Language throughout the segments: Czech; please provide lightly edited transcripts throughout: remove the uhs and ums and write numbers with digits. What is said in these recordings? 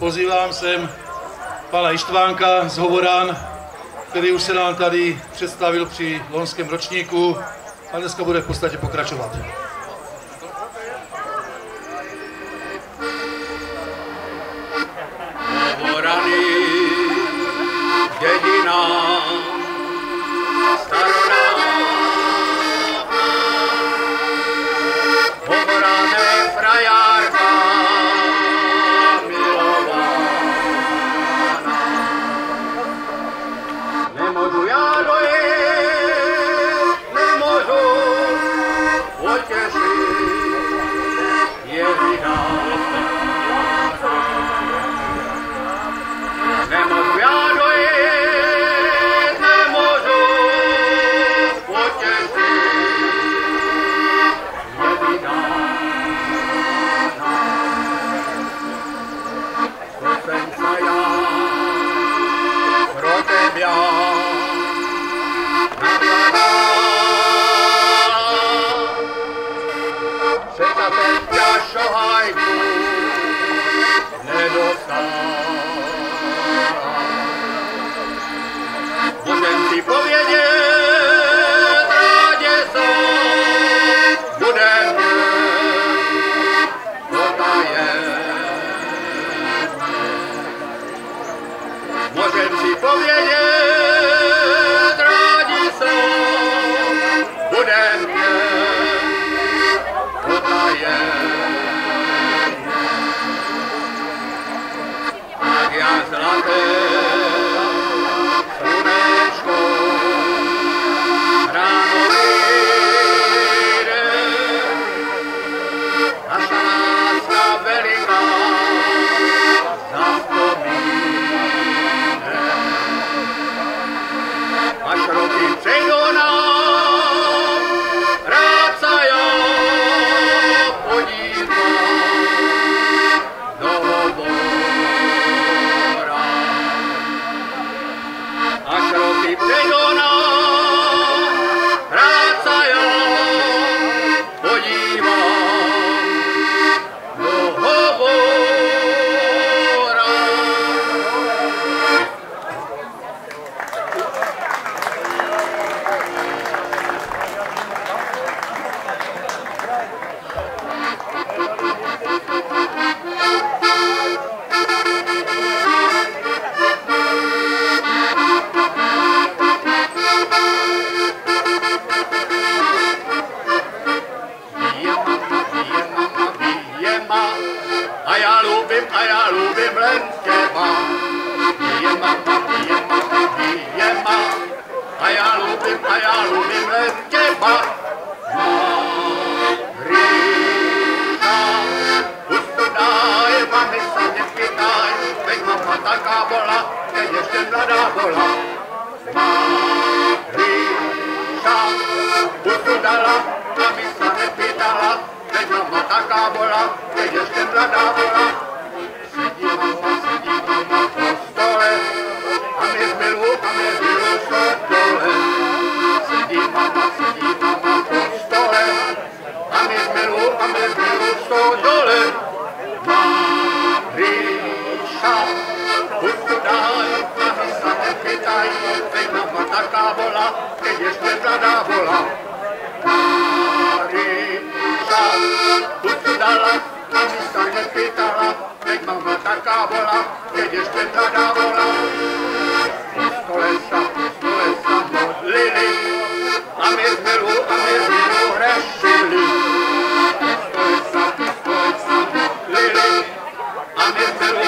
pozývám sem pana Ištvánka z Hovorán, který už se nám tady představil při loňském ročníku a dneska bude v podstatě pokračovat. Hovorany, dědina, starodávná, Hovorané frajárka, milovaná. Nemůžu já dojít, nemůžu potěšit, je vina. Nemůžu já dojít, nemůžu potěšit, je vydána. To jsem se já pro tebe nakladala, že za ten šohajku nedostala. Můžem si povědět, rádě jsem, budem Můžem si povědět, rádi jsem, budem tak já zlaté slunečko ráno vyjde, naša láska veliká zavzpomíne. Až roky přejdou nám, rád se já podívám do Hovora. Až roky přejdou nám, rád se já podívám do Hovora. A já lubím len těma. Bije mama, a já lubím len těma. Maríša, pustu daj, mami se nepýtaj, veď mama taká bola, keď ještě mladá bola. Maríša, pustu dala, mami se nepýtala, veď mama taká bola, keď ještě mladá bola. Sedí mama po stole, a mě zbylu so dole. Sedí mama po stole, a mě zbylu so dole. Maríša, pustu daj, mami se nepýtaj, veď mama taká bola, keď ještě mladá bola. Maríša, pustu dala, mami se nepýtala, veď mama taká bola, keď ještě mladá bola. Po stole sa modlili, a my zmilu hrešili. Po stole sa modlili, a my zmilu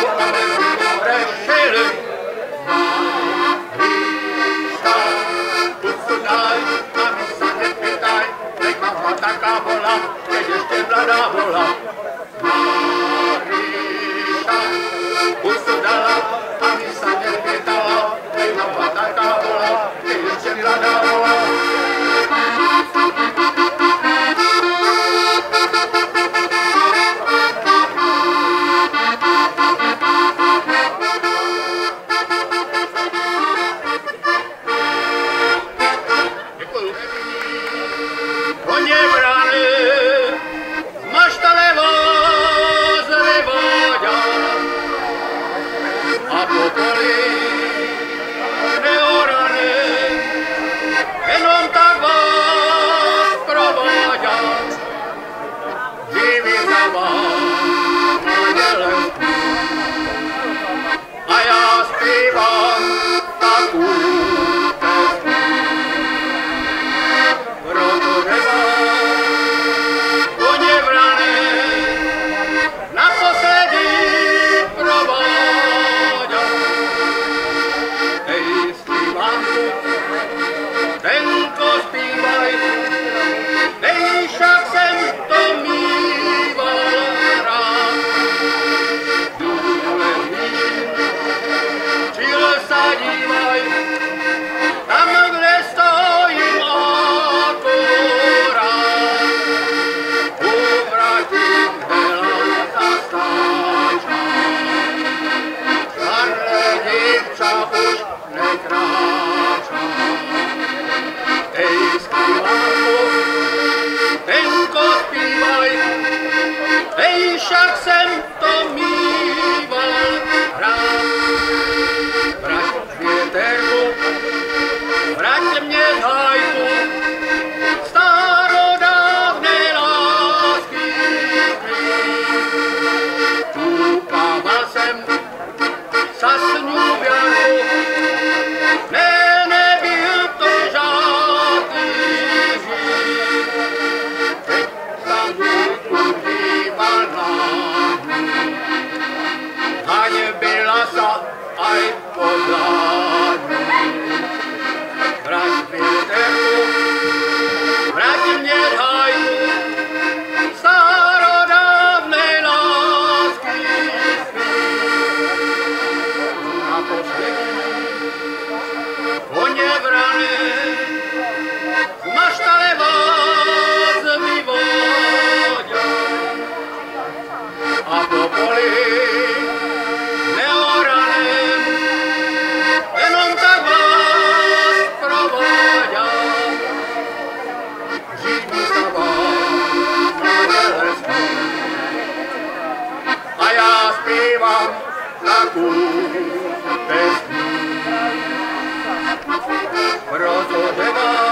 hrešili. Maríša, pustu daj, mami se nepýtaj, veď mama taká bola, keď ještě mladá bola. Maríša, pustu dala, mami se nepýtala, veď mama taká bola, keď ještě mladá bola. po poli neoraném, jenom tak vás provádět, živý za vás nadělem. A já zpívám takovou pesmu, protože vás koně vrané naposledy provádět. Hej, zpívanku, tenko zpívaj, hej, však jsem to mýval rád. Důle nížin, čil sa dívaj, tam, kde stojím akorát. Uvratím hela ta stáča, šarle dívča už nekráča. Hej, zpívanko, tenko zpívaj, hej, však jsem to mýval rád. Vrať věterku, vrať mě z hajku, starodávné lásky klín. Čupával jsem sa sňubiarku, ne, nebyl to žádný žít. Teď sa vždyku díval na ní, hanebila sa aj pozadní. Vrať věterku, vrať mě z hajku, starodávné lásky klín. Naposledy koně vrané z maštale vás vyvodil a po poli neoraném jenom tak vás prováděl. Živý sa vás naděle spí a já zpívám takovou pesmu, protože vás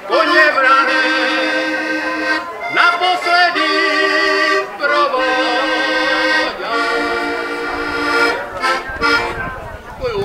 koně vrané naposledy prováděl. Děkuju.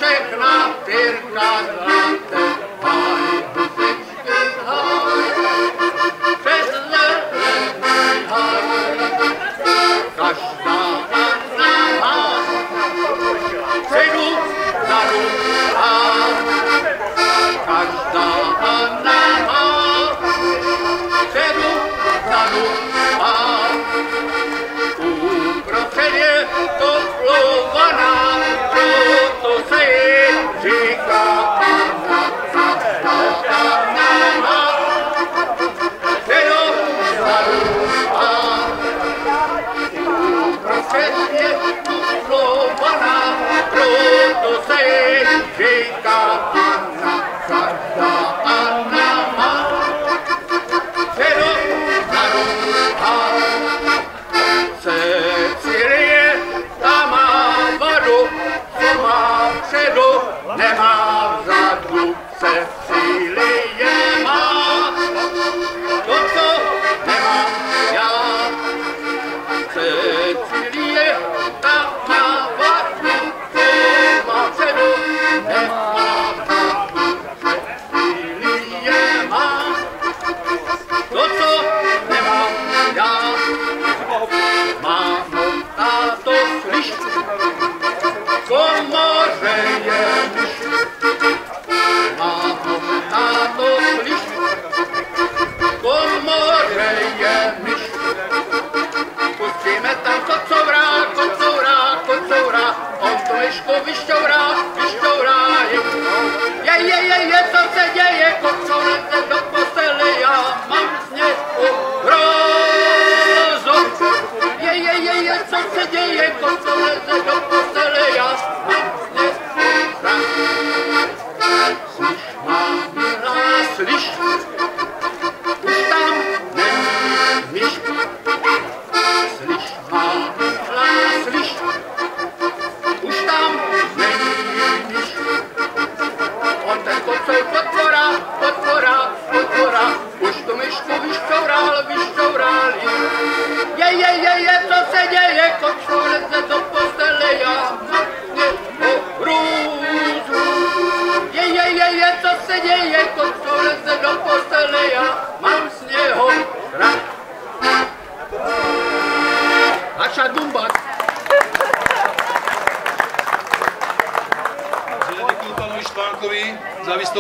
Všechna pírka zlaté, haj, husečky, haj, přes zelený haj. Každá Anna má předu, vzadu a každá Anna má předu, vzadu a uprostřed je to slovaná, proto se jí říká Anna.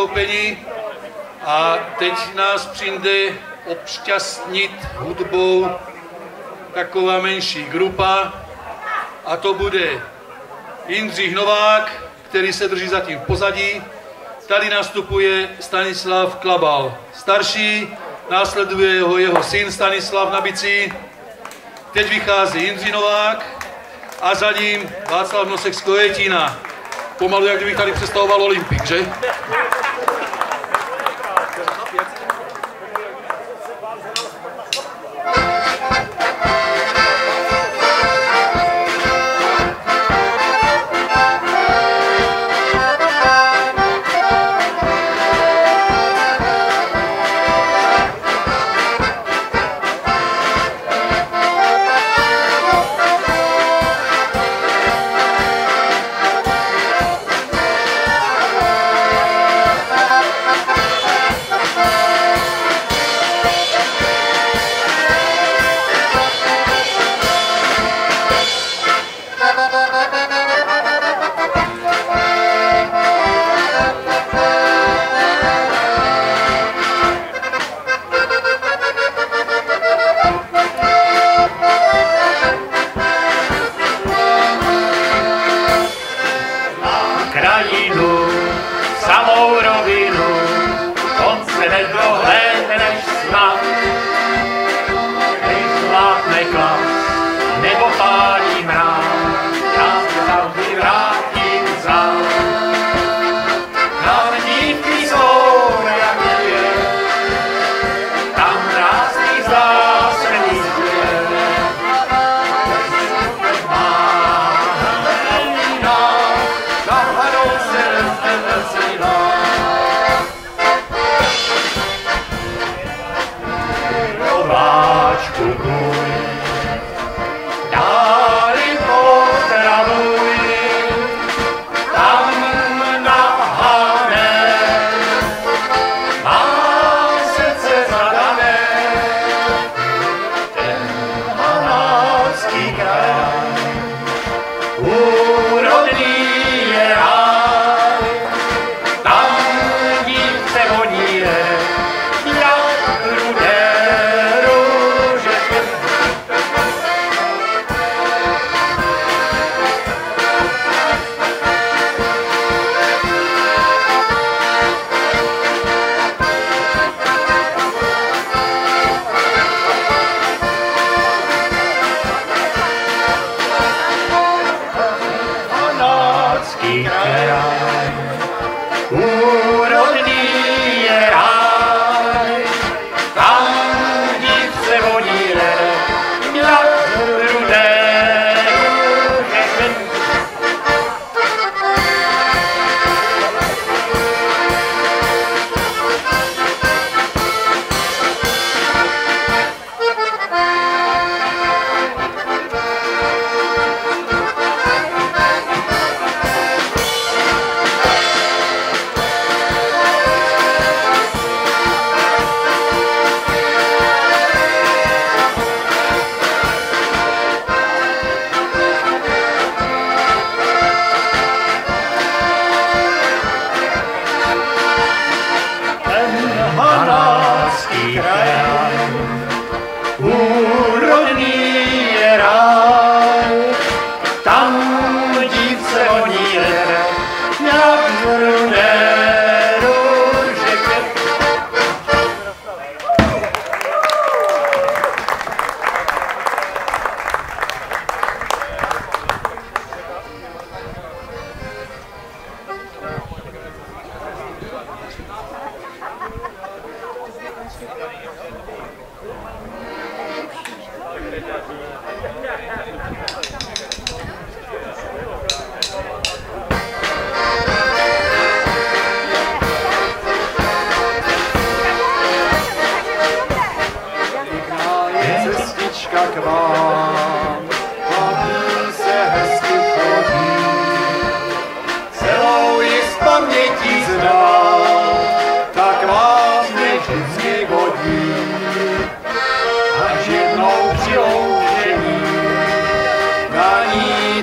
vystoupení a teď nás přijde obšťastnit hudbou taková menší grupa a to bude Jindřich Novák, který se drží zatím v pozadí. Tady nastupuje Stanislav Klabal starší, následuje jeho syn Stanislav na bicí. Teď vychází Jindřich Novák a za ním Václav Nosek z Kojetína. Pomalu, jak kdybych tady představoval Olympik, že?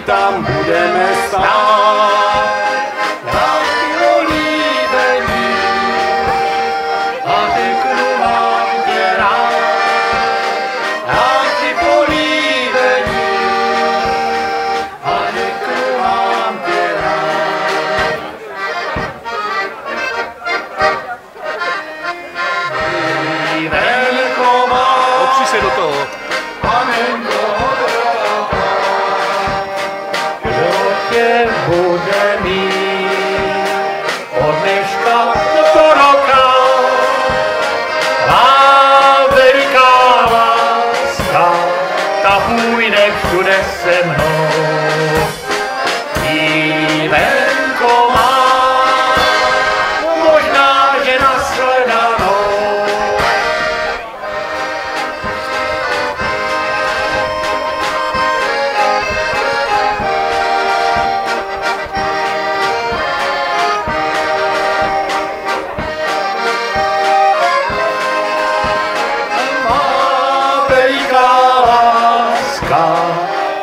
Tam budeme stát, tak bylo líbení. se do toho. Kdo tě bude mít od dneška do roka? Má veliká láska, ta půjde všude se mnou. Jívenko má, možná, že nasledanou.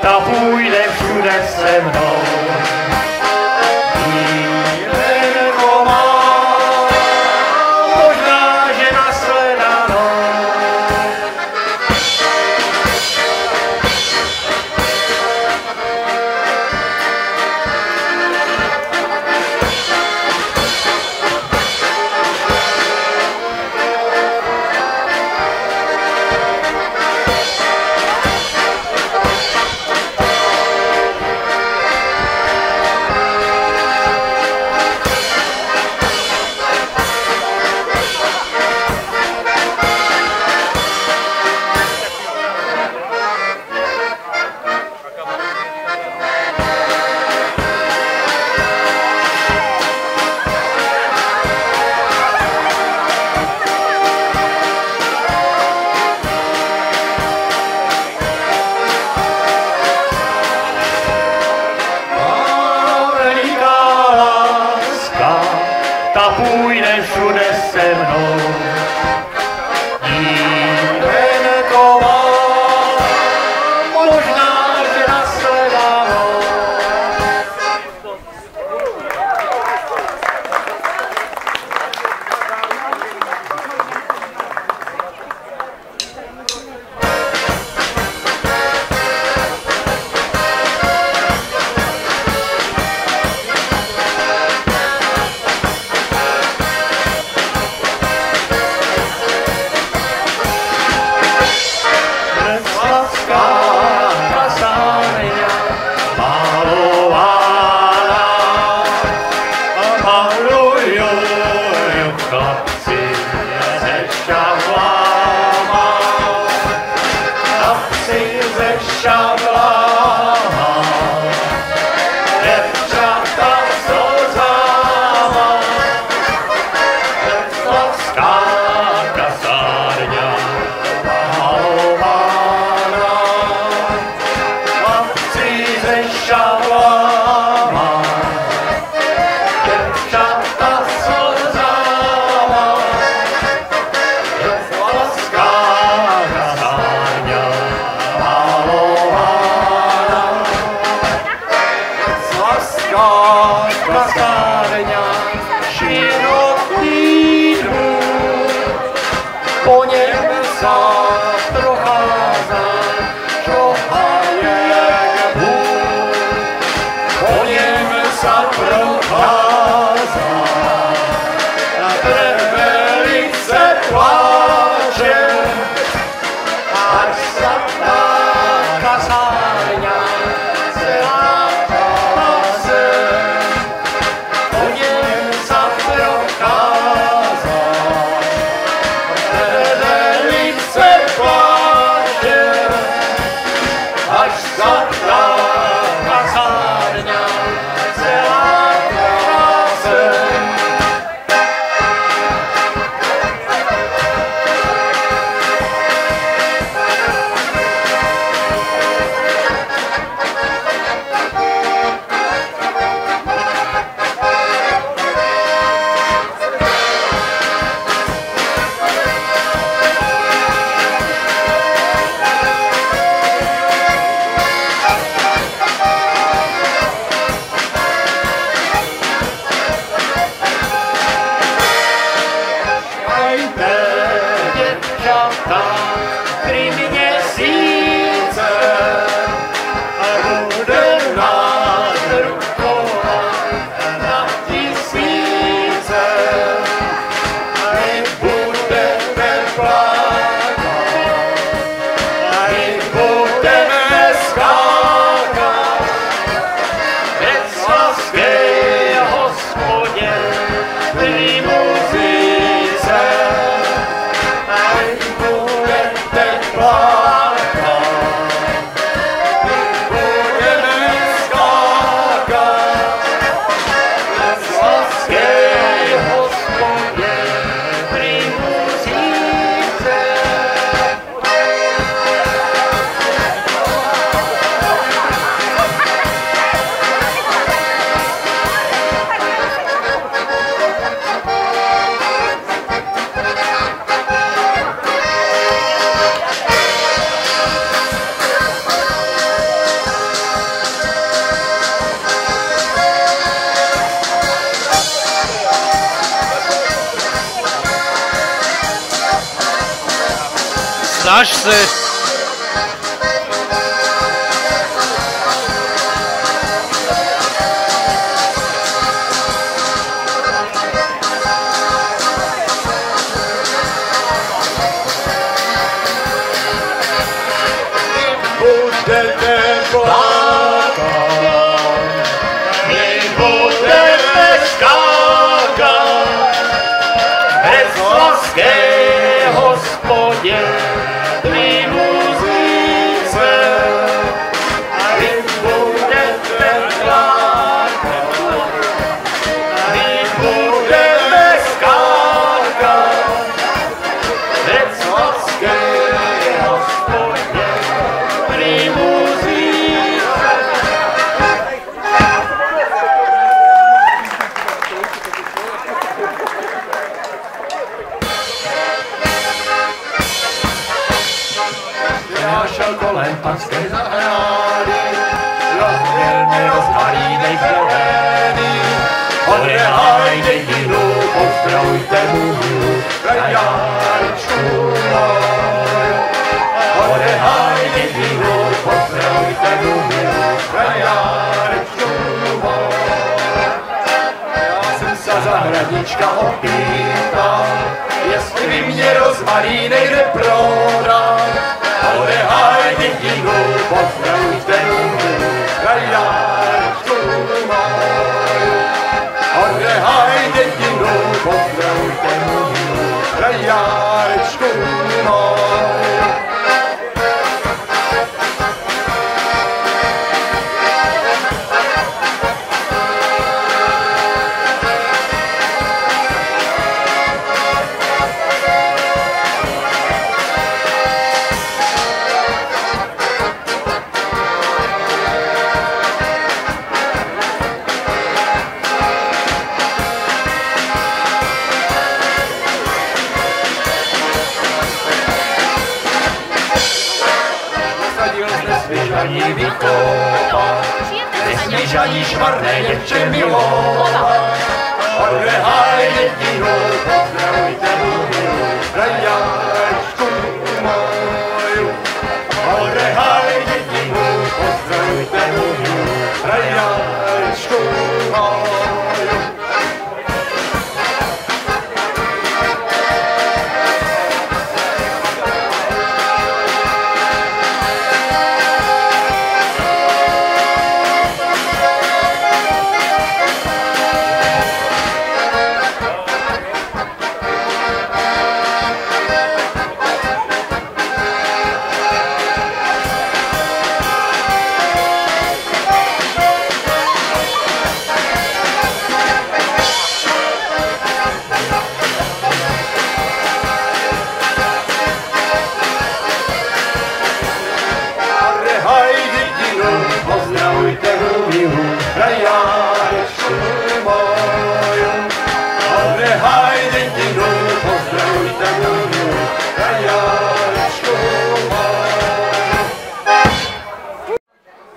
Ta půjde všude se mnou. Jívenko má, možná, že nasledanou. Ta půjde všude se mnou. Jívenko má, možná, že nasledanou. Po něm se prochází, čo haje hůr. Po něm se prochází, velice pláče, až se ta kasárňa celá páse. Po něm se prochází, až zatrá kasárňa celá kráse. budete plakat, my budeme skákat, z laské hospodě pri muzíce. Snaž se. Budete plakat, my budeme skákat, bez laské hospodě pri muzíce. Vy budete plakat, my budeme skákat, bez laské hospodě pri muzíce. Já šel kolem panské zahrady, rozměrně rozmarínej zelený. Odehaj dědinu, pozdravujte můj krajárečku moju. Odehaj dědinu, pozdravujte můj krajárečku moju. Já jsem se zahradnička opýtal, jestli by mě rozmarínej neprodal. Odehaj dědinu, pozdravujte můj krajárečku moju. Odehaj dědinu, pozdravujte můj krajárečku moju. Nesmíš ani vykopat, nesmíš ani šmarné děvče milovat. Odehaj dědinu, pozdravujte můj krajárečku moju. Odehaj dědinu, pozdravujte můj krajárečku moju.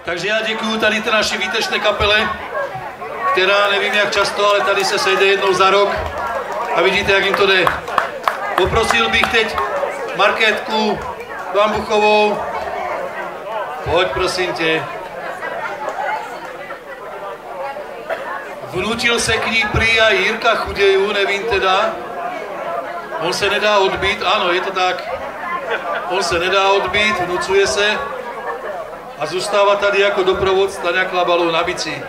Takže já děkuju tady té naší výtečné kapele, která nevím jak často, ale tady se sejde jednou za rok a vidíte, jak jim to jde. Poprosil bych teď Markétku Bambuchovou, pojď prosím tě. Vnutil se k ní prý a Jirka Chudějů, nevím teda. On se nedá odbít, ano, je to tak. On se nedá odbít, vnucuje se a zůstává tady jako doprovod Staňa Klabalu na bicí.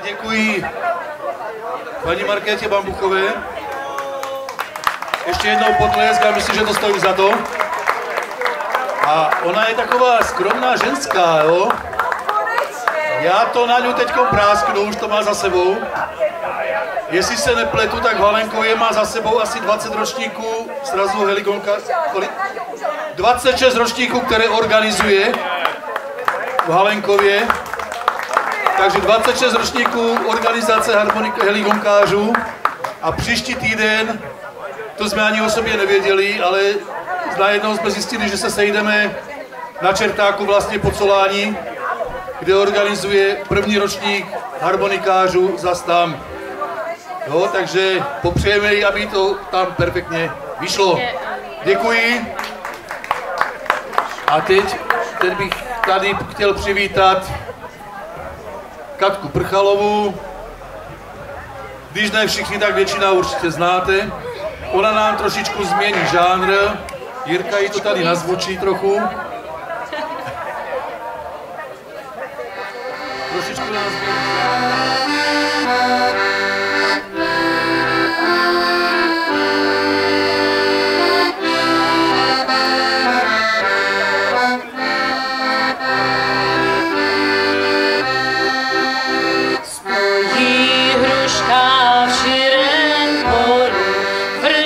Děkuji paní Markétě Bambuchové. Ještě jednou potlesk a myslím, že to stojí za to. A ona je taková skromná ženská, jo? Já to na ňu teďkom prásknu, už to má za sebou. Jestli se nepletu, tak v Halenkově má za sebou asi 20 ročníků srazu Heligonka. 26 ročníků, které organizuje v Halenkově. Takže 26 ročníků organizace heligonkářů a příští týden, to jsme ani o sobě nevěděli, ale najednou jsme zjistili, že se sejdeme na Čertáku vlastně po Colání, kde organizuje první ročník harmonikářů zas tam. Jo, takže popřejeme jí, aby to tam perfektně vyšlo. Děkuji. A teď bych tady chtěl přivítat Katku Prchalovou. Když ne všichni, tak většina určitě znáte. Ona nám trošičku změní žánr. Jirka jí to tady nazvučí trochu. Trošičku nás změní.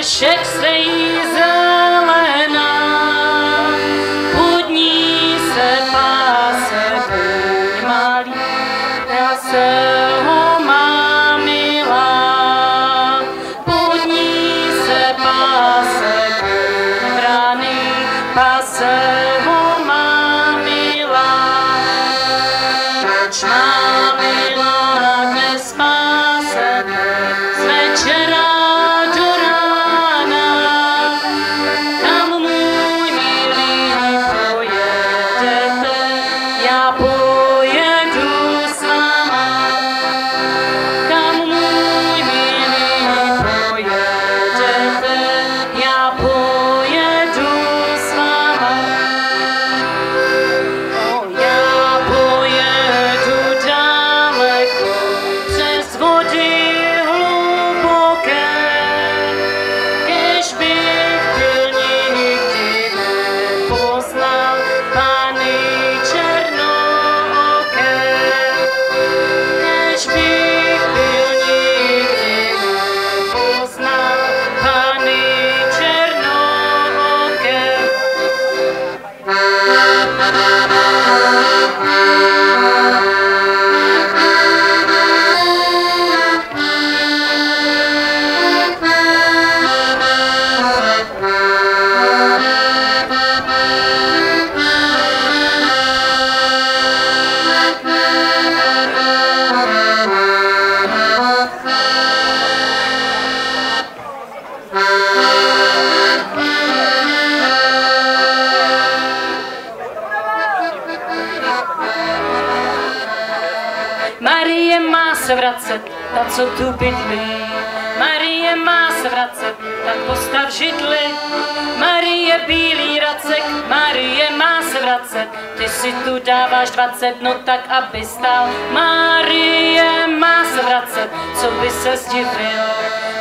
Všech srejí zelená, pod ní se páse kůň malý, já se ho mám milá. Pod ní se páse kůň vrany, se vracet, ta, co tu bydlí. Marie má se vracet, tak postav židli. Marie bílý racek, Marie má se vracet, ty si tu dáváš 20, no tak aby stál. Marie má se vracet, co by se zdivil.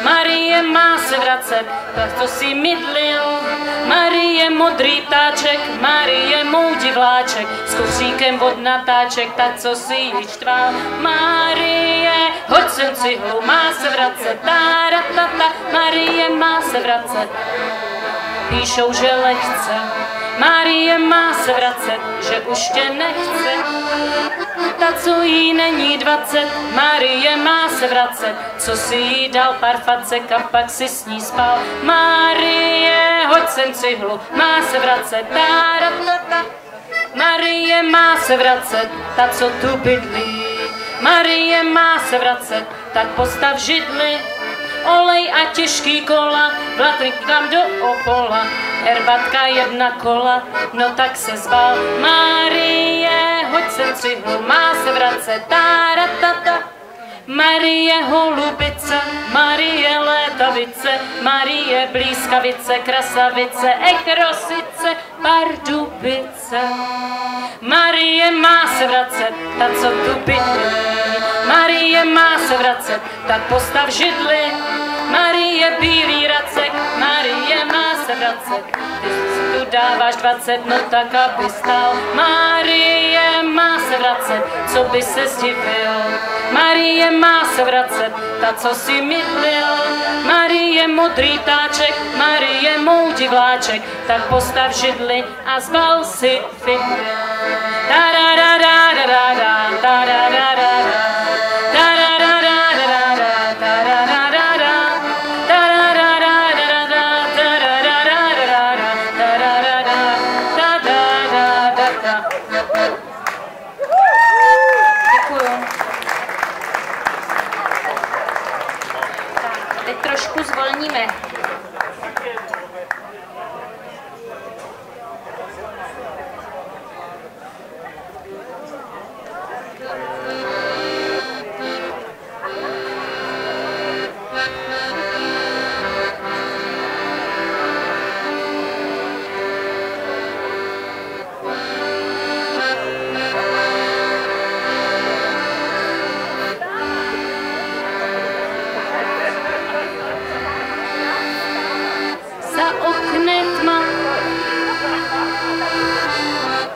Marie má se vracet, tak to si mydlil. Marie modrý ptáček, Marie mou divláček, s kufříkem od natáček, tak co si ji štval. Marie, hoď sem cihlu, má se vracet, táratata. Marie má se vracet, píšou, že lehce. Marie má se vracet, že už tě nechce. Ta, co jí není 20, Marie má se vracet, co si jí dal pár facek a pak si s ní spal. Marie, hoď sem cihlu, má se vracet, táratata. Marie má se vracet, ta, co tu bydlí. Marie má se vracet, tak postav židli. Olej a těžký kola, vlatrik tam do opola, herbatka 1 kola, no tak se zbal. Marie, hoď sem cihlu, má se vracet, táratata. Marie holubice, Marie létavice, Marie blízkavice, krasavice, ekrosice, pardubice. Marie má se vracet, ta, co tu bydlí. Marie má se vracet, tak postav židli. Marie bílý racek, Marie má se vracet, ty si tu dáváš 20, no tak aby stál. Marie má se vracet, co by se zdivil. Marie má se vracet, ta, co si mydlil. Marie modrý ptáček, Marie mou divláček, tak postav židli a zbal si figli. Tararararara, tarararara. Trošku zvolníme.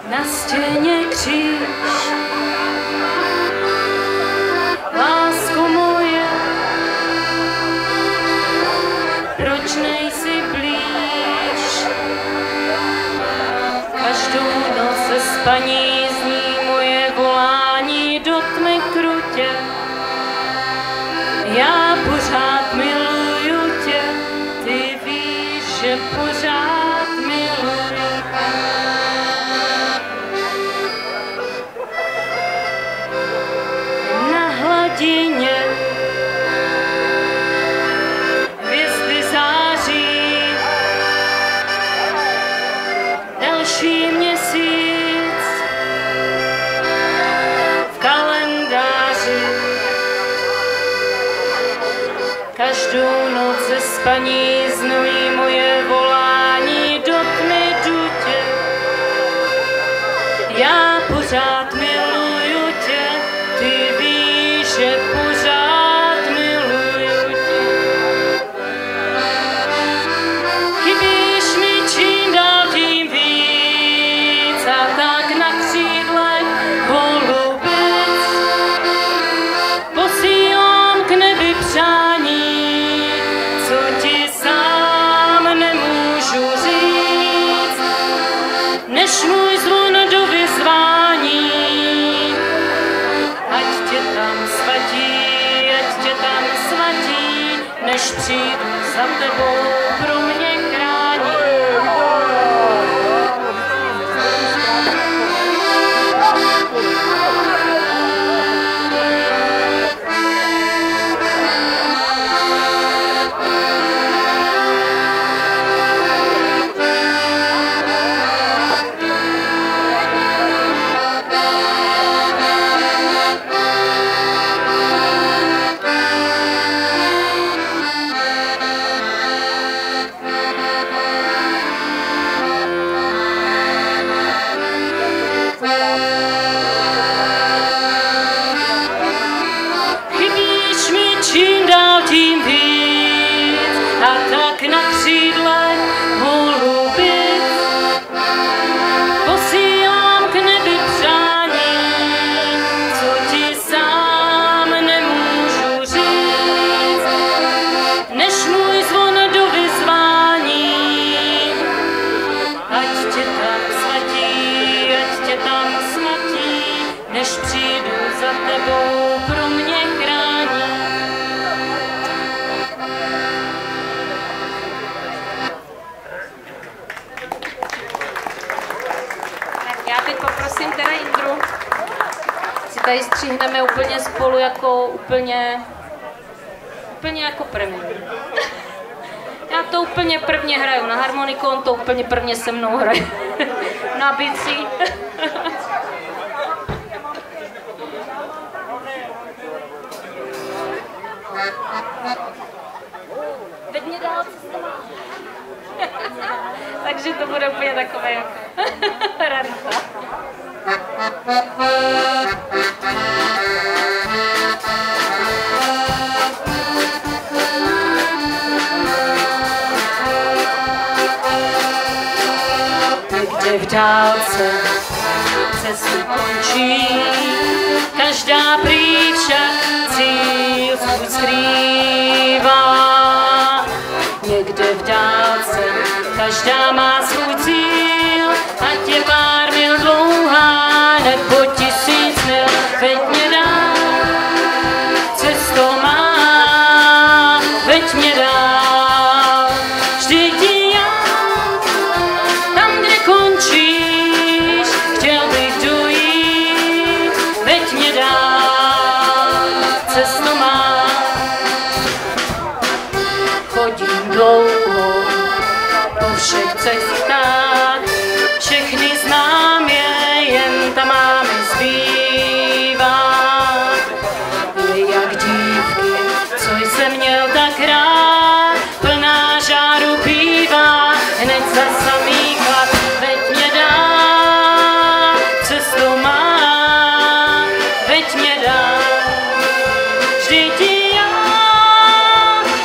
Na stěně kříž, lásko moje, proč nejsi blíž? Každou noc se spaní zní moje volání do tmy krutě. Já pořád miluju tě, ty víš, že pořád miluju. Hladině hvězdy září, další měsíc v kalendáři. Každou noc ze spaní znojí moje volání do tmy dutě. Já pořád miluju tě, ty víš, že pořád miluju tě. Chybíš mi čím dál tím víc a tak na křídlech holubic posílám k nebi přání, co ti sám nemůžu říct, než můj zvon do vyzvání. Ať tě tam svatí, než přijdu za tebou, pro mě chrání. na křídle holubic. Posílám k nebi přání, co ti sám nemůžu říct, než můj zvon do vyzvání. Ať tě tam smatí, než přijdu za tebou, pro mě chrání. Já teď poprosím teda Jindru. Si tady stříhneme úplně spolu jako úplně jako první. Já to úplně prvně hraju na harmoniku, on to úplně prvně se mnou hraje na bicí. Teď mě dál, co se má. Takže to bude úplně takové jako rarita. Někde v dálce cestu končí, každá prý však cíl svůj skrývá. Někde v dálce každá má svůj cíl, ať je pár mil dlouhá nebo 1000 mil, veď mě dál, cesto má, veď mě dál, vždyť já, tam, kde končíš, chtěl bych dojít, veď mě dál, cesto má. Chodím dlouho po všech cestách, všechny znám je, jen ta má mi zbývá. Je jak dívky, co jsem měl tak rád, plná žáru bývá, hned za samý chlad, veď mě dál, cestu má, veď mě dál, vždyť já,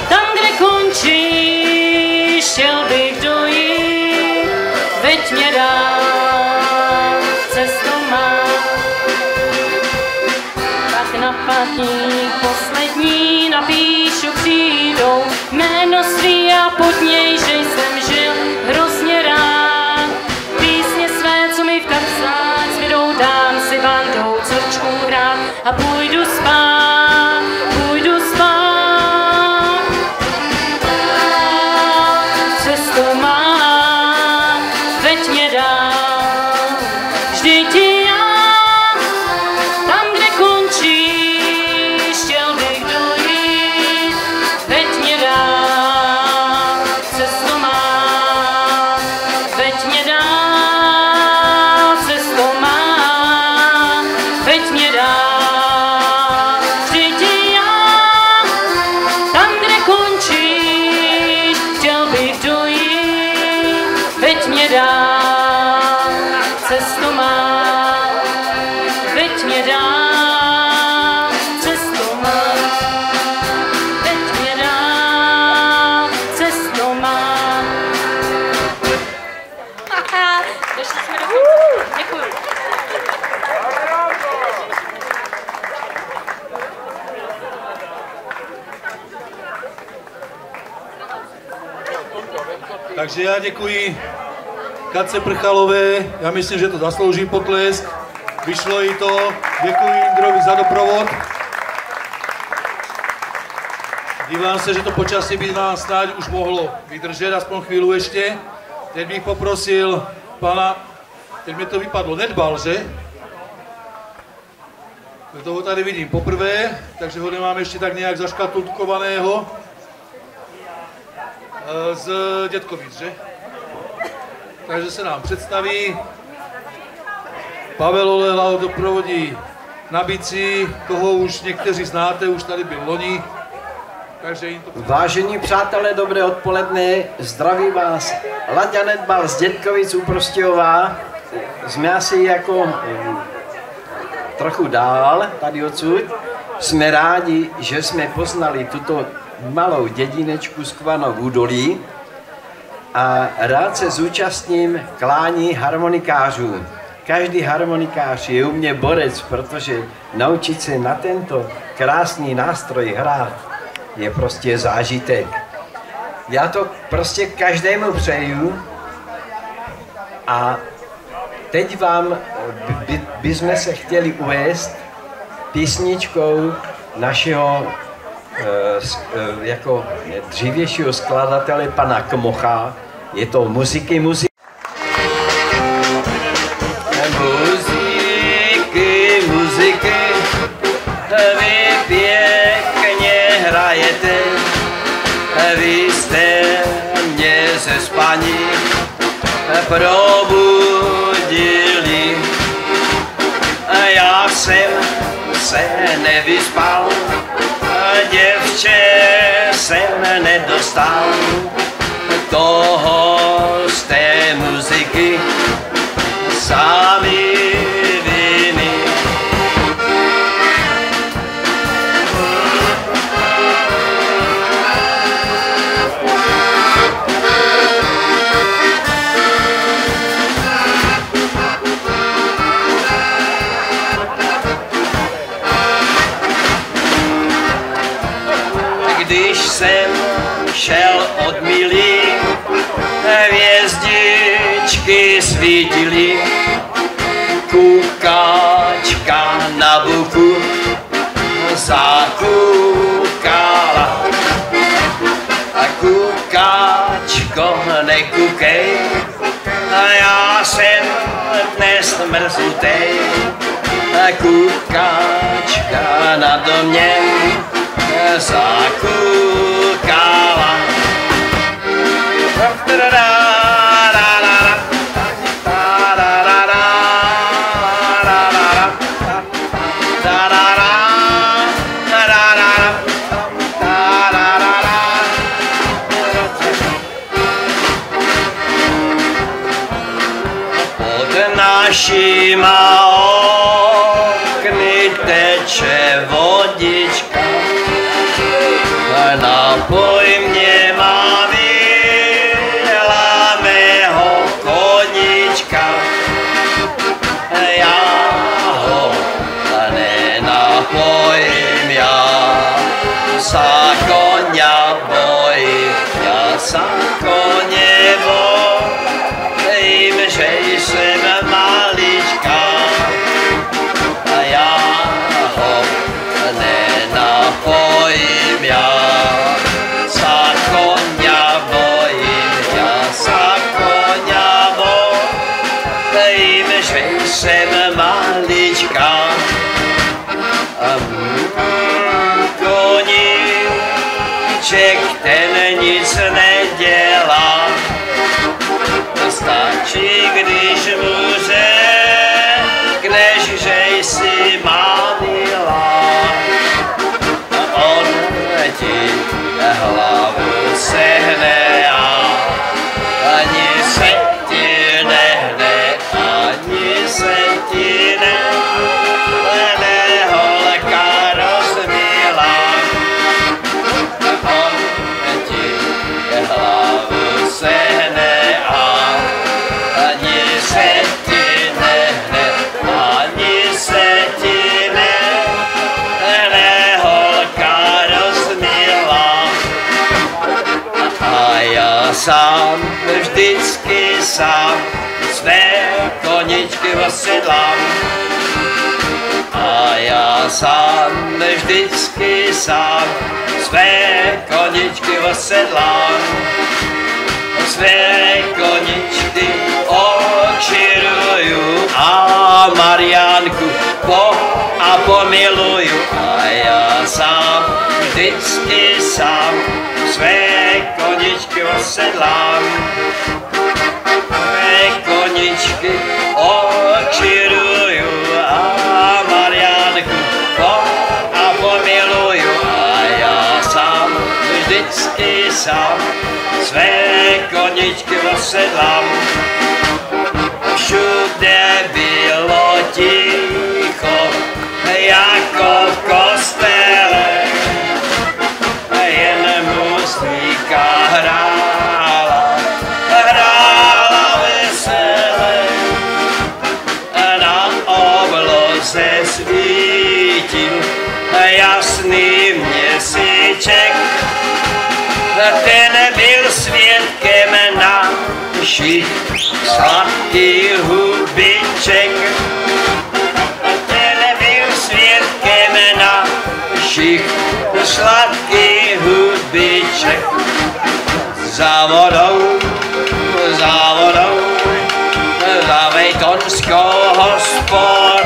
tam, kde končíš, chtěl bych dojít, veď mě dál, cestu má. Tak na pátník poslední napíšu přijdou jméno svý a pod něj, že jsem žil hrozně rád. Písně své, co mi v kapsách zbydou, dám si bandou cočku hrát a půjdu spát, půjdu spát. Cestu má, veď mě dál, vždyť já, tam, kde končíš, chtěl bych dojít, veď mě dál, cestu má, veď mě dál, cestu má, veď mě dál, vždyť já, tam, kde končíš, chtěl bych dojít, veď mě dál, cestu má, veď mě dál, cestu má, veď mě dál, cestu má. Došli jsme do konce. Děkuju. Takže já děkuji Katce Prchalové, já myslím, že to zaslouží potlesk. Vyšlo jí to, děkuji Jindrovi za doprovod. Dívám se, že to počasí by nás snad už mohlo vydržet, aspoň chvíli ještě. Teď bych poprosil pana, teď mi to vypadlo, Nedbal, že? Toho tady vidím poprvé, takže ho nemám ještě tak nějak zaškatulkovaného. Z Dětkovic, že? Takže se nám představí. Pavel Olela ho doprovodí na bicí, toho už někteří znáte, už tady byl loni. Takže jim to... Vážení přátelé, dobré odpoledne, zdraví vás Laďa Nedbal z Dětkovic u Prostějova. Jsme asi jako trochu dál tady odsud. Jsme rádi, že jsme poznali tuto malou dědinečku z Kvanov údolí a rád se zúčastním klání harmonikářů. Každý harmonikář je u mě borec, protože naučit se na tento krásný nástroj hrát je prostě zážitek. Já to prostě každému přeju a teď vám bychom se chtěli uvést písničkou našeho jako dřívějšího skladatele pana Kmocha. Je to muziky. Muziky, vy pěkně hrajete, vy jste mě ze spaní probudili. Já jsem se nevyspal, děvče jsem nedostal, toho z té muziky sami viny. Když jsem šel od milí, hvězdičky svítily, kukačka na buku zakukala. A kukačko, nekukej, já jsem dnes mrzutej. A kukačka nado mě zakukala. Pod našima okny teče vodička, napoj mě má vila mého koníčka. Já ho nenapojím, já sa koňa bojím, já sa koně bojím, že jsem malička. A já ho nenapojím, já sa koňa bojím, já sa koňa bojím, že jsem malička. Koníček ten nic nedělá, stačí, když mu řekneš, že jsi má milá. On ti hlavu sehne a ani se ti nehne, ani se ti nehne, holka rozmilá. On ti hlavu sehne a ani se ti nehne, ani se ti nehne, holka rozmilá. A já sám, vždycky sám, své koničky osedlám. A já sám, vždycky sám, své koničky osedlám. Své koničky okširuju a Mariánku pomiluju. A já sám, vždycky sám, své koničky osedlám. Své koničky okširuju a Mariánku pomiluju. A já sám, vždycky sám, své koničky osedlám. Všude bylo ticho, jako v kostele, jen svítil jasný měsíček. Ten byl svědkem našich sladkých hubiček. Ten byl svědkem našich sladkých hubiček. Za vodou, za vejtonskou hospodou,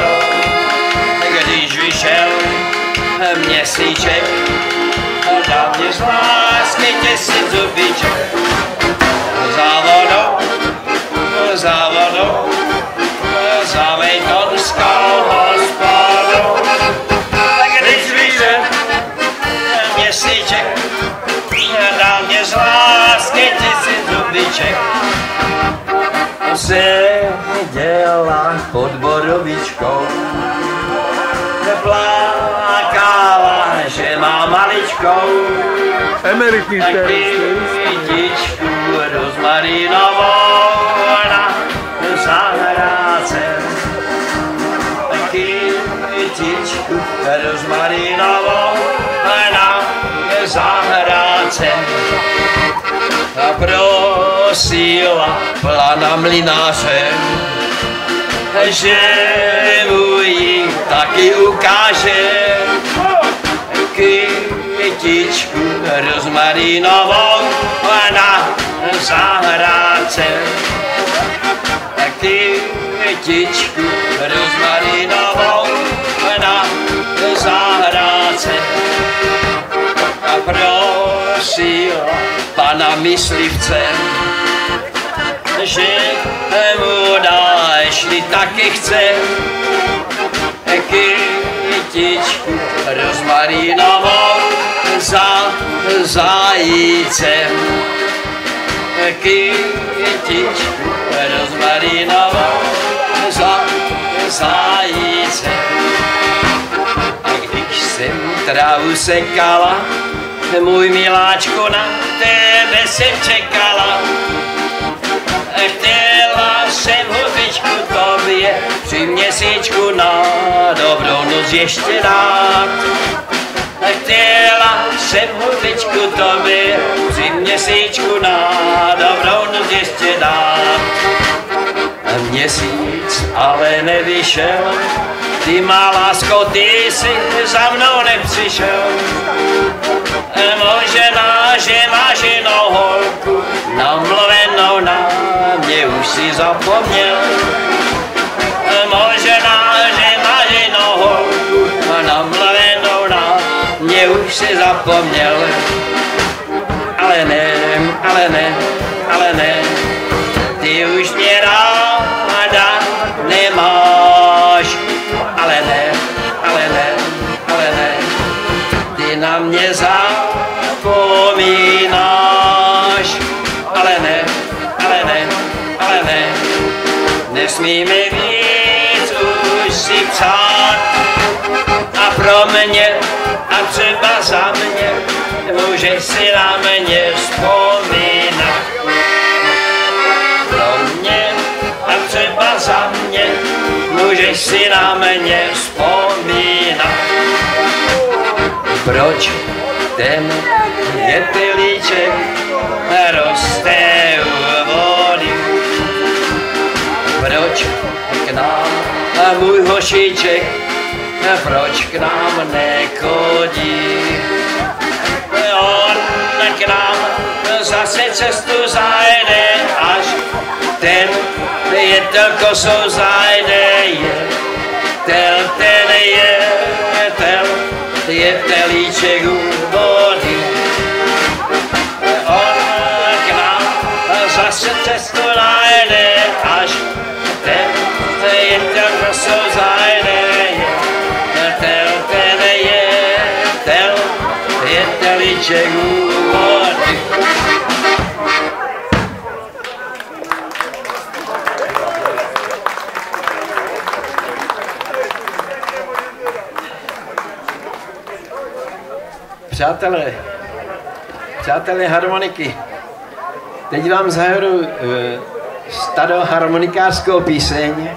když vyšel měsíček, dal mě z lásky 1000 zubiček. Za vodou, za vejtonskou hospodou, když vyšel měsíček, dal mě z lásky 1000 zubiček. Seděla pod borovičkou, plakala, že má maličkou kytičku rozmarinovou na zahrádce. Kytičku rozmarinovou na zahrádce. A prosila pana mlynáře, že mu ji taky ukáže. Kytičku rozmarinovou na zahrádce. Kytičku rozmarinovou na zahrádce. A prosila pana myslivce, že mu dá, jestli taky chce kytičku rozmarinovou za zajícem. Kytičku rozmarinovou za zajícem. A když jsem trávu sekala, můj miláčku, na tebe jsem čekala. Chtěla jsem hubičku tobě při měsíčku na dobrou noc ještě dát. Chtěla jsem hubičku tobě při měsíčku na dobrou noc ještě dát. Měsíc ale nevyšel, ty má lásko, ty jsi za mnou nepřišel. Možná, že máš jinou holku, namluvenou na mě už si zapomněl. Možná, že máš jinou holku, namluvenou na mě už si zapomněl. Ale ne, ty už mě ráda nemáš. Ale ne, ty na mě zapomínáš. Ale ne, nesmíme víc už si psát. A pro mě a třeba za mě můžeš si na mě vzpomínat. Pro mě a třeba za mě můžeš si na mě vzpomínat. Proč ten jetelíček roste u vody? Proč k nám můj hošíček, proč k nám nechodí? On k nám zase cestu zajde, až ten jetel kosou zajde. Ten jetelíček u vody. On k nám zase cestu najde, až ten jetel kosou zajde. Ten jetelíček u vody. Přátelé harmoniky, teď vám zahru staroharmonikářskou píseň.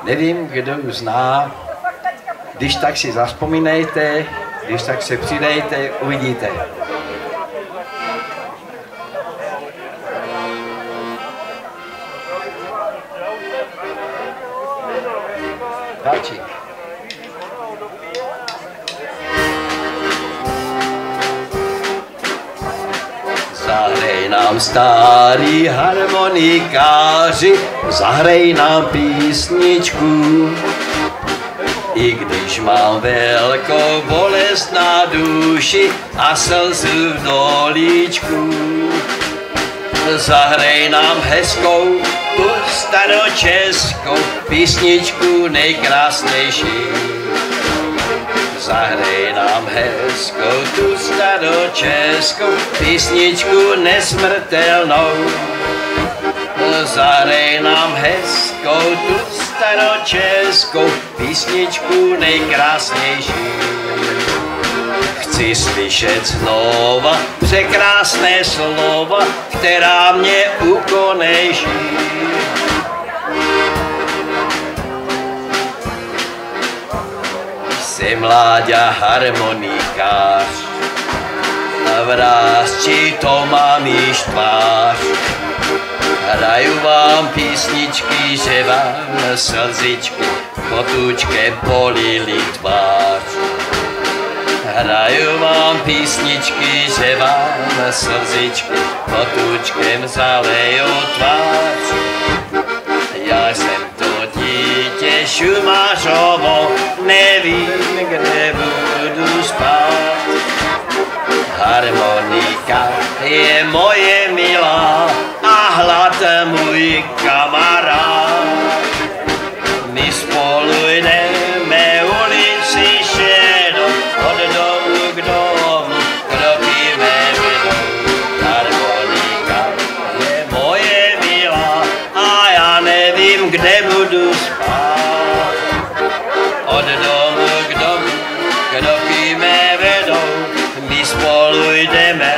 Nevím, kdo ji zná. Když tak si zavzpomínejte, když tak se přidejte, uvidíte. Další. Zahrej nám starý harmonikáři, zahrej nám písničku. I když mám velkou bolest na duši a slzu v dolíčku, zahrej nám hezkou, tu staročeskou písničku nejkrásnější. Zahrej nám hezkou, tu staročeskou písničku nesmrtelnou. Zahrej nám hezkou, tu staročeskou písničku nejkrásnější. Chci slyšet znova překrásné slova, která mě ukoneší. Jsem mláďa harmonikář, a v rásči to mám již tvář. Hraju vám písničky, že vám slzičky potůčkem polili tvář. Hraju vám písničky, že vám slzičky potůčkem zalejou tvář. Já jsem to dítě Šumařovo, nevím, kde budu spát. Harmonika je moje milá a hlad můj kamarád. My spolu jdeme ulici šedou, od domu k domu, kroky mé vedou. Harmonika je moje milá a já nevím, kde budu spát. Od domu k domu, kroky mé vedou, my spolu jdeme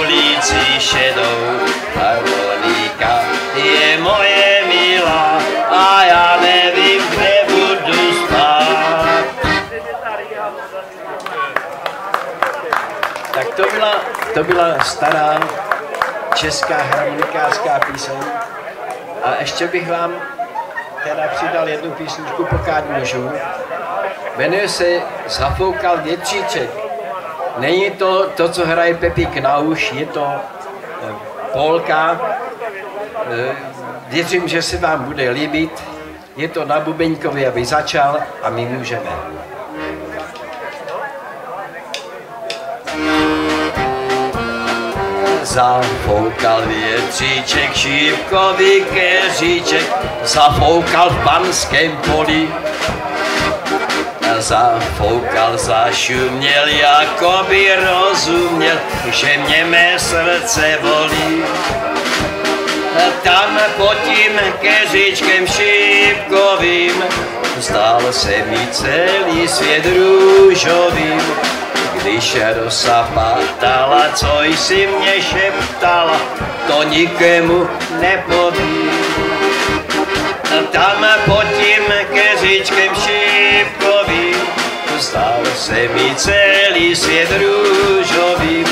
ulici šedou. Harmonika je moje milá a já nevím, kde budu spát. Tak to byla stará česká harmonikářská píseň. A ještě bych vám teda přidal jednu písničku, pokud můžu. Jmenuje se Zafoukal dětříček. Není to to, co hraje Pepík na uš, je to polka. Věřím, že se vám bude líbit. Je to na Bubeňkovi, aby začal a my můžeme. Zafoukal větříček, šípkový keříček, zafoukal v panském poli. Zafoukal, zašuměl, jako by rozuměl, že mě mé srdce volí. Tam pod tím keříčkem šípkovým zdál se mi celý svět růžovým. Když rosa padala, co jsi mě šeptala, to nikomu nepovím. Tam pod tím keříčkem šípkovým zdál se mi celý svět růžovým.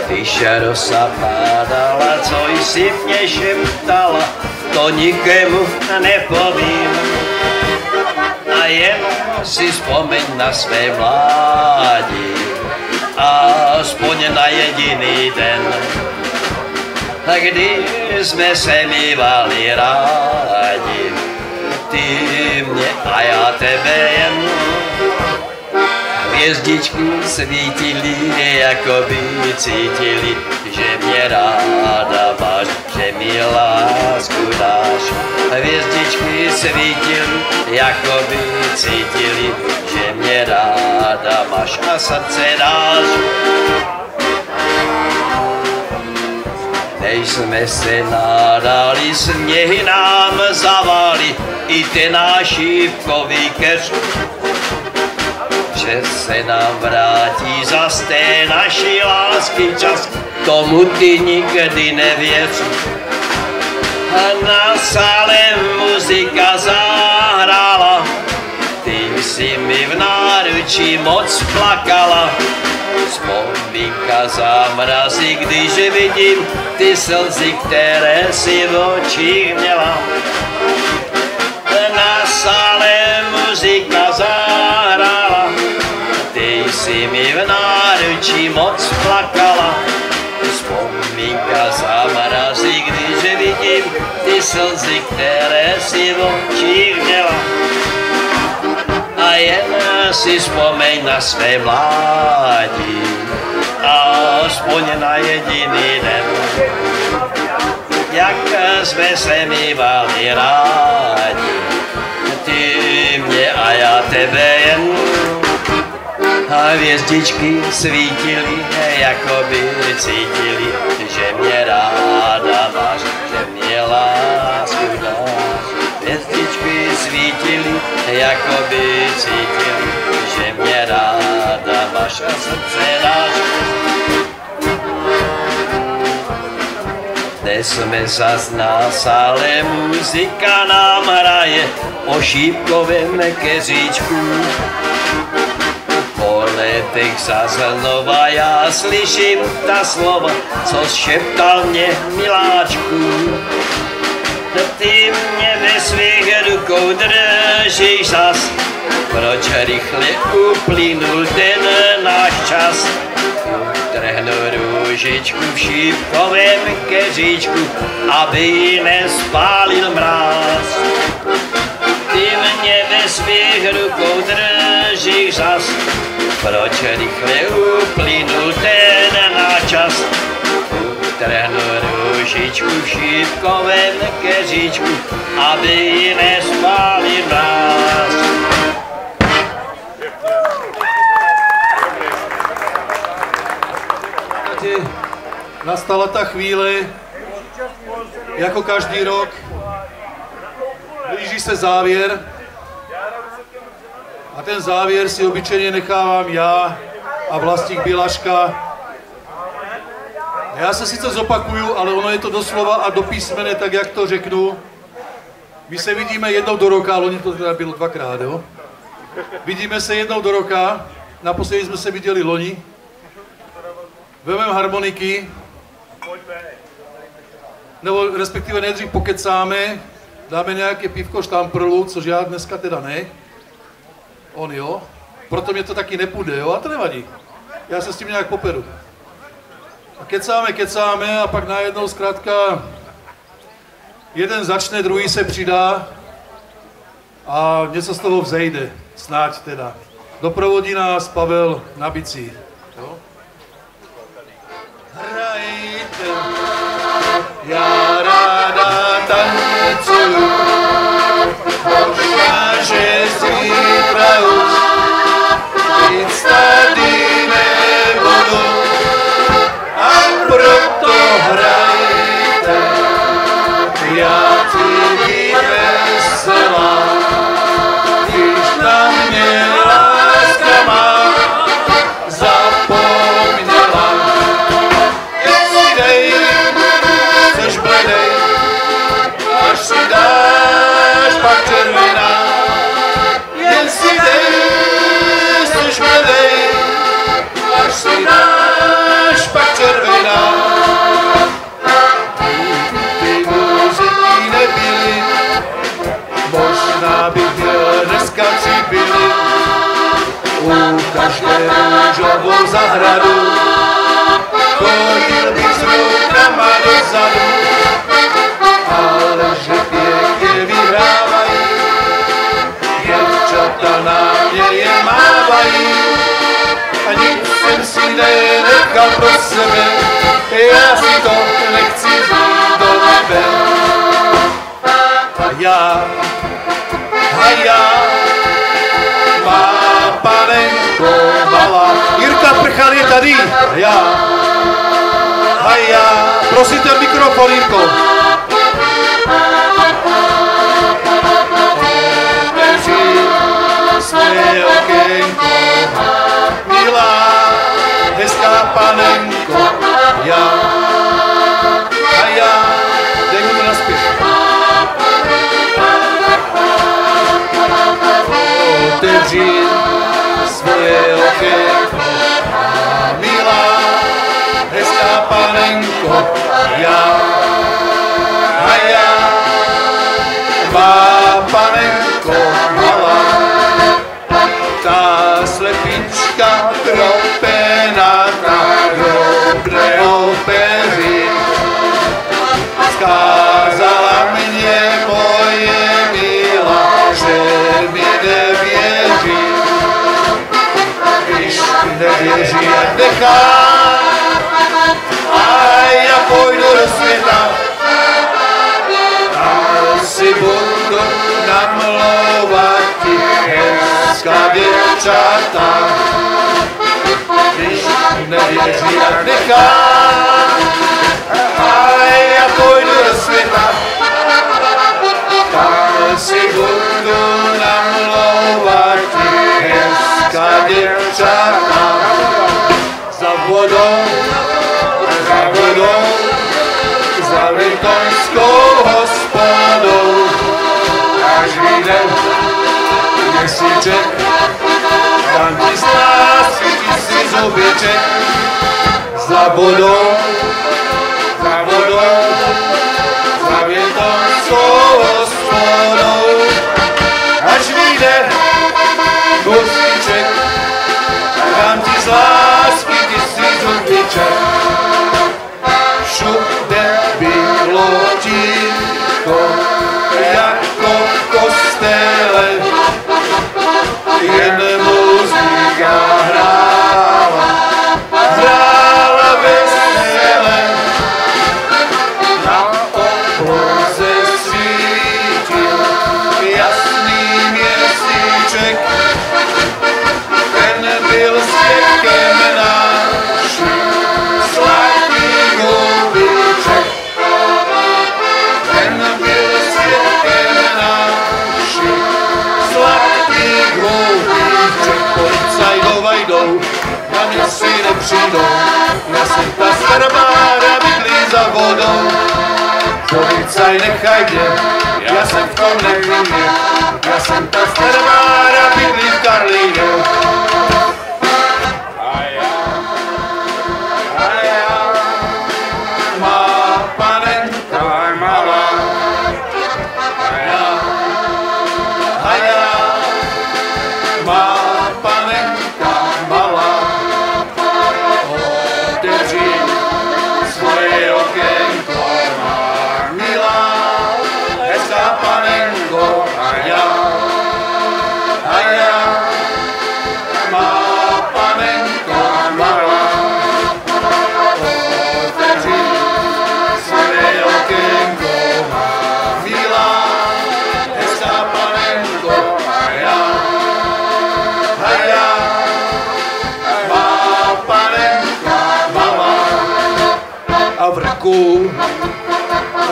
Když rosa padala, co jsi mě šeptala, to nikomu nepovím. A jen si vzpomeň na své mládí, aspoň na jediný den, kdy jsme se mívali rádi, ty mě a já tebe jen. Hvězdičky svítily, jako by cítili, že mě ráda máš, že mi lásku dáš. Hvězdičky svítily, jako by cítili, že mě ráda máš a srdce dáš. Než jsme se nádali, sněhy nám zavali, i ten náš šípkový keř. Že se nám vrátí zas té naší lásky čas, tomu ty nikdy nevěř. A na sále muzika zahrála, ty si mi v náručí moc plakala. Vzpomínka zamrazí, když vidím ty slzy, které si v očích měla. Na sále muzika zahrála, ty si mi v náručí moc plakala. Vzpomínka zamrazí, když vidím ty slzy, které si v očích měla. A jen si vzpomeň na své mládí, aspoň na jediný den, jak jsme se mívali rádi, ty mě a já tebe jen. A hvězdičky svítily, jako by cítili, že mě ráda máš, že mě lásku dáš. Hvězdičky svítily, jako by cítili, že mě ráda máš a srdce dáš. Dnes jsme zas na sále, muzika nám hraje o šípkovém keříčku. Po letech zas znova já slyším ta slova, co šeptal mě miláčku. Ty mě ve svých rukou držíš zas, proč rychle uplynul ten náš čas. Utrhnu růžičku v šípkovém keříčku, aby ji nespálil mráz. Ty mě ve svých rukou držíš zas, proč rychle uplynul ten náš čas. Utrhnu růžičku v šípkovém keříčku, aby ji nespálil mráz. Nastala ta chvíle, jako každý rok, blíží se závěr a ten závěr si obyčejně nechávám já a Vlastík Bělaška. Já se sice zopakuju, ale ono je to doslova a do písmene, tak jak to řeknu. My se vidíme jednou do roka, loni to teda bylo dvakrát, jo? Vidíme se jednou do roka, naposledy jsme se viděli loni. Vememe harmoniky, nebo respektive nejdřív pokecáme, dáme nějaké pivko štamprlu, což já dneska teda ne. On jo, proto mě to taky nepůjde, jo, a to nevadí. Já se s tím nějak poperu. A kecáme a pak najednou zkrátka jeden začne, druhý se přidá a něco z toho vzejde, snáď teda. Doprovodí nás Pavel na bicí. Jo? Hrajte, já ráda tancuju, možná, že zítra už víc tady nebudu, a proto hrajte, já ti veselá, když na mě láska má zapomněla. Chceš bledej, až si dáš pak červená. Jen si dej, chceš bledej, až si dáš pak červená. Ty muziky nebyly, možná bych měl dneska připili u každé růžovou zahradu. Chodil bych s rukama dozadu, ale že pěkně vyhrávají, děvčata na mě je mávají. A nic jsem si nenechal pro sebe, já si to nechci vzít do nebe. A já, má panenko malá. Jirka Prchal je tady, a já, prosím ten mikrofon, Jirko. Otevři své okénko, milá, hezká panenko, a já, dej mu to naspět. Otevři nevěří, ať nechá. A já půjdu do světa, a si budu namlouvat ti hezká děvčata. Když nevěří, ať nechá. A já půjdu do světa, tam si budu namlouvat ti hezká děvčata. Za vodou, za litonskou hospodou, až vyjde měsíček, tam ti z lásky tisíc oběček. Za vodou, za litonskou hospodou, až vyjde měsíček, tam ti z lásky tisíc oběček. Všude bylo ticho, jako v kostele, jen muzika hrála vesele. Na obloze svítil jasný měsíček, ten byl svědkem našich sladkých houbiček. Ten byl svědkem našich sladkých houbiček. Policajtové jdou, na mě si nepřijdou, já jsem ta starmára bydlí za vodou. Policaj nechaj mě, já jsem v tom nevinně, já jsem ta starmára bydlí v Karlíně.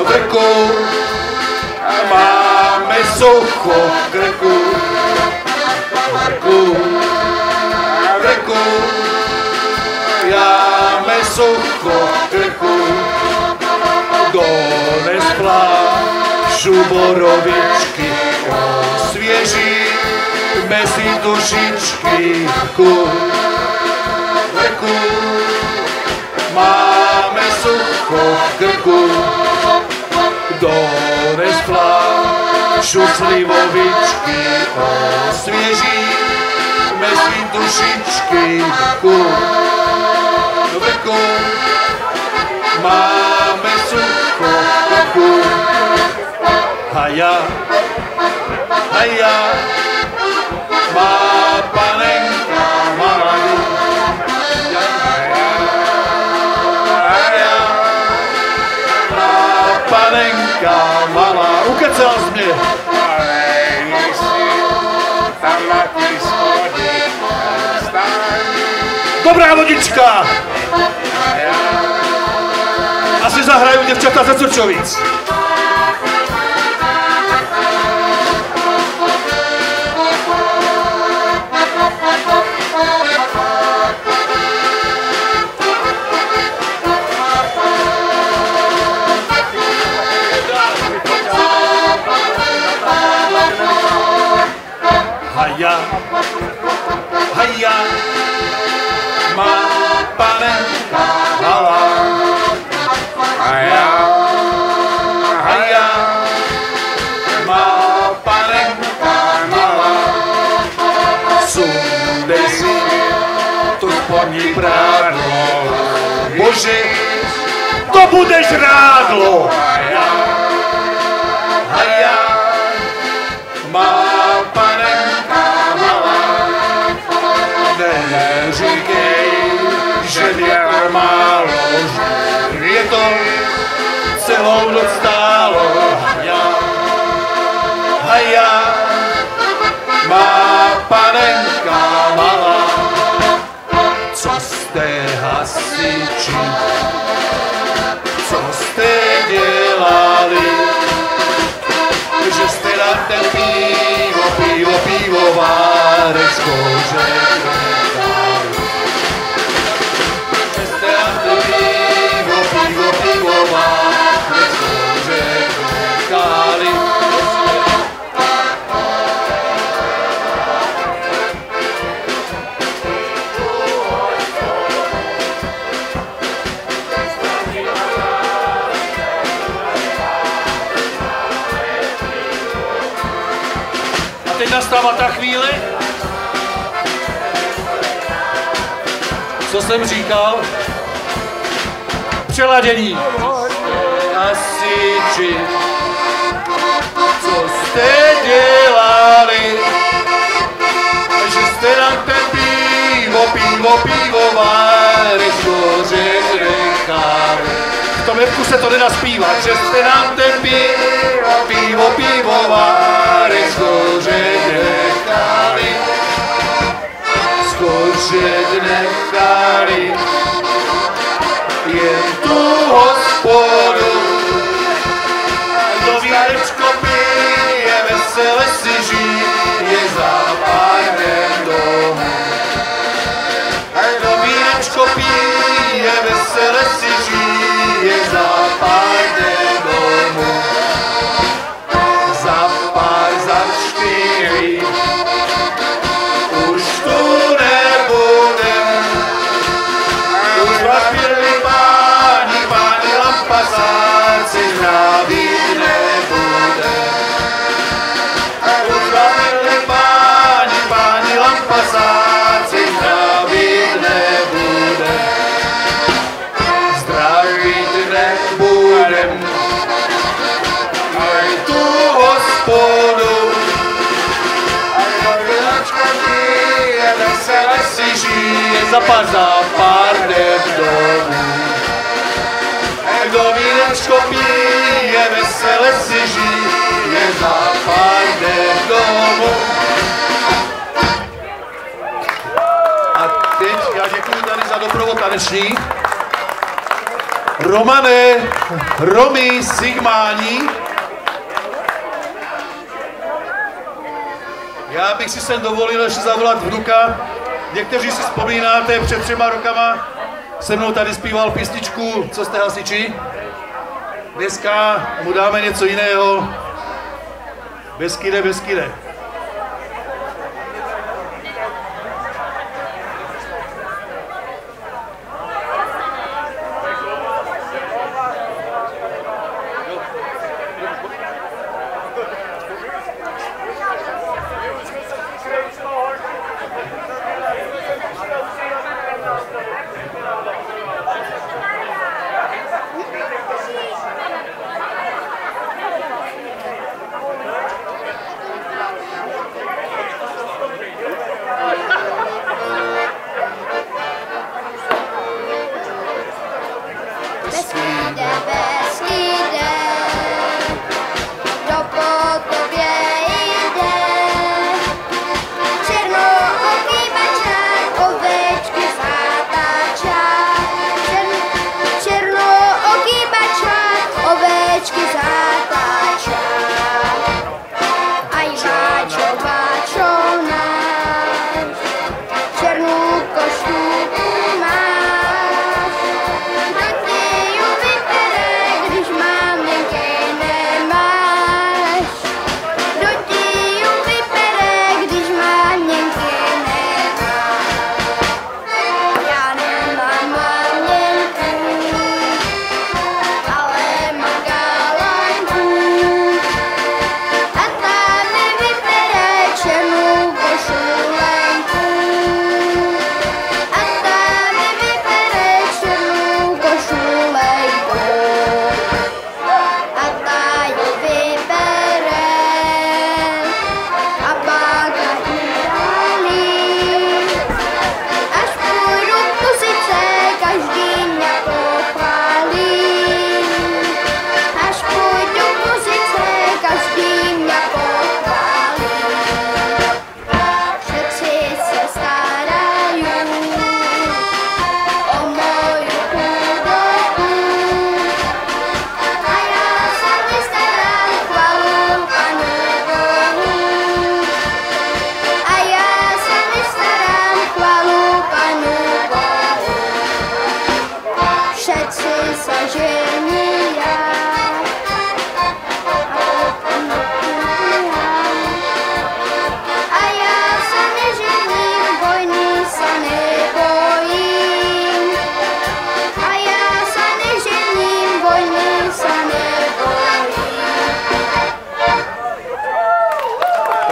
V krku máme sucho v krku, v krku máme sucho v krku. Dones plášu borovičky, svěží mezi dušičky v krku. Máme sucho v krku, dones plášu slivovičky, osvěží mezi dušičky v krku. Máme sucho v krku. Haja, má panenka maladu. Panenka malá, ukecal z mě. Dobrá vodička. Asi zahraju děvčata ze Curčovic. Haja, má panenka malá. Haja, má panenka malá. Sundej si to spodní prádlo, bože, to budeš rádlo. Haja, má panenka malá. Neříkej je málo, je to celou noc stálo. A já, má panenka malá, co jste hasiči, co jste dělali, že jste na ten pivovárek zkouřeli. Že jste na ten pivovárek zkouřeli. Teď nastává ta chvíle, co jsem říkal, přeladění. Hasiči, co jste dělali, že jste nám ten pivovárek zkouřet nechali. V tom jevku se to nedá zpívat, že jste nám ten pivovárek zkouřet nechali. Zkouřet nechali jen tu hospodu. Kdo vínečko pije, vesele si žije, je západem domu. Kdo vínečko pije, vesele si žije, západem domu. Za pár, za 4 už tu nebudem. Už vás měli páni lampasáci zdravit nebudem. Už vás měli páni lampasáci zdravit nebudem. Zdravit nebudem. Aj tu hospodu. Vesele si žije, za pár dnem domů. Kdo vínečko pije, vesele si žije, za pár dnem domů. A teď já děkuji tady za doprovod taneční. Romane, Romy, Sigmáni. Já bych si sem dovolil ještě zavolat vnuka. Někteří si vzpomínáte, před 3 rokama se mnou tady zpíval písničku Co jste hasiči. Dneska mu dáme něco jiného. Beskyde, Beskyde.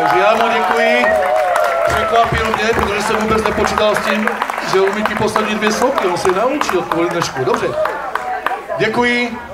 Takže já mu děkuji. Překvapil mě, protože jsem vůbec nepočítal s tím, že umí ty poslední 2 sloky. On se naučil kvůli dnešku. Dobře. Děkuji.